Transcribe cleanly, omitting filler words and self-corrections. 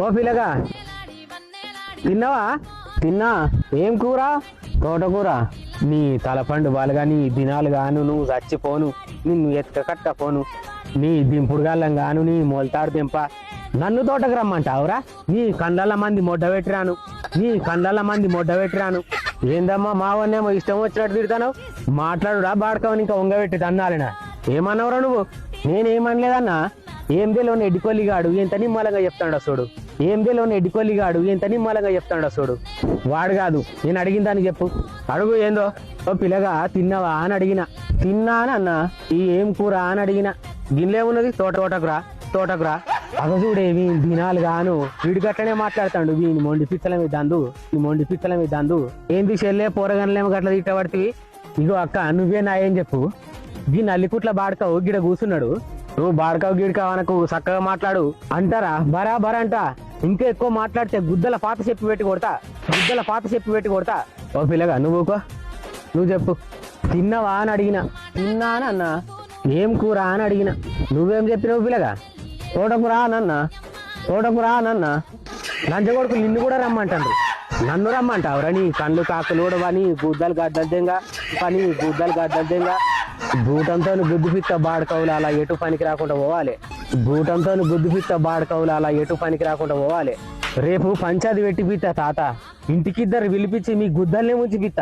ఓ పిల్లగా తిన్నావా? తిన్నా. ఏం కూర? తోటకూర. నీ తలపండు బాలుగా నీ దినాలు గాను నువ్వు చచ్చిపోను, నిన్ను ఎత్తుకట్టపోను, నీ దింపుడుగాళ్ళం గాను నీ మొలతాడు దింప నన్ను తోటకు రమ్మంటావురా? నీ కండ్ల మంది మొడ్డ పెట్టిరాను, నీ కండ్ల మంది మొడ్డ పెట్టిరాను. ఏందమ్మా మావన్నేమో ఇష్టం వచ్చినట్టు తిడతాను. మాట్లాడురా బాడకవని ఇంకా వంగబెట్టి అన్నాలినా. ఏమన్నావురా నువ్వు? నేనేమనలేదన్నా. ఏం తెలియని ఎడ్డికొల్లిగాడు ఎంత నిమ్మలంగా చెప్తాడు చూడు. ఏం తెలియని ఎడ్డికొల్లిగాడు ఎంత నిమ్మలంగా చెప్తాడు చూడు. వాడు కాదు, నేను అడిగిన దానికి చెప్పు. అడుగు ఏందో. ఓ పిల్లగా తిన్నావా అని అడిగిన. తిన్నా అని అన్నా. ఈ ఏం కూర అని అడిగిన. గిన్నెలేమున్నది? తోటకురా తోటకురా. అగజూడేవి దినాలు గాను వీడి గట్లనే మాట్లాడతాడు. వీని మొండి పిచ్చలం ఇద్దాందు, ఈ మొండి పిచ్చలం ఇద్దాందు. ఏంది చెల్లె పోరగన్లేమో గట్ల తిట్టబడితే. ఇగో అక్క నువ్వే నా ఏం చెప్పు. గీ నల్లికుట్ల బాడకావు గిడ కూర్చున్నాడు. నువ్వు బాడకావు గిడకావు అనకు, చక్కగా మాట్లాడు అంటారా? బరాబర్ అంట. ఇంకా ఎక్కువ మాట్లాడితే గుద్దల పాత చెప్పి పెట్టి కొడతా, గుద్దల పాత చెప్పి పెట్టి కొడతా. ఓ పిల్లగా నువ్వు చెప్పు. తిన్నావా అని అడిగిన. తిన్నా అని అన్నా. ఏం కూర అని అడిగిన. నువ్వేం చెప్పినావు పిల్లగా? తోటకూర అనన్నా. తోటకూర అనన్నా. లంచగొడుకు నిన్ను కూడా రమ్మంటారు. నన్ను రమ్మంటావురా? నీ కళ్ళు కాకులు కూడా నీ గుద్దలు గడ్డల్దేంగా పని, గుద్దలు గడ్డల్దేంగా. బూటంతో బుద్ధి పిత్త బాడకవులు అలా ఎటు పనికి రాకుండా పోవాలి. బూటంతో బుద్ధి పిత్త బాడకవులు అలా ఎటు పనికి రాకుండా పోవాలి. రేపు పంచాది పెట్టి పిత్త తాత, ఇంటికిద్దరు పిలిపించి మీ గుద్దల్నే ముంచి పిత్త.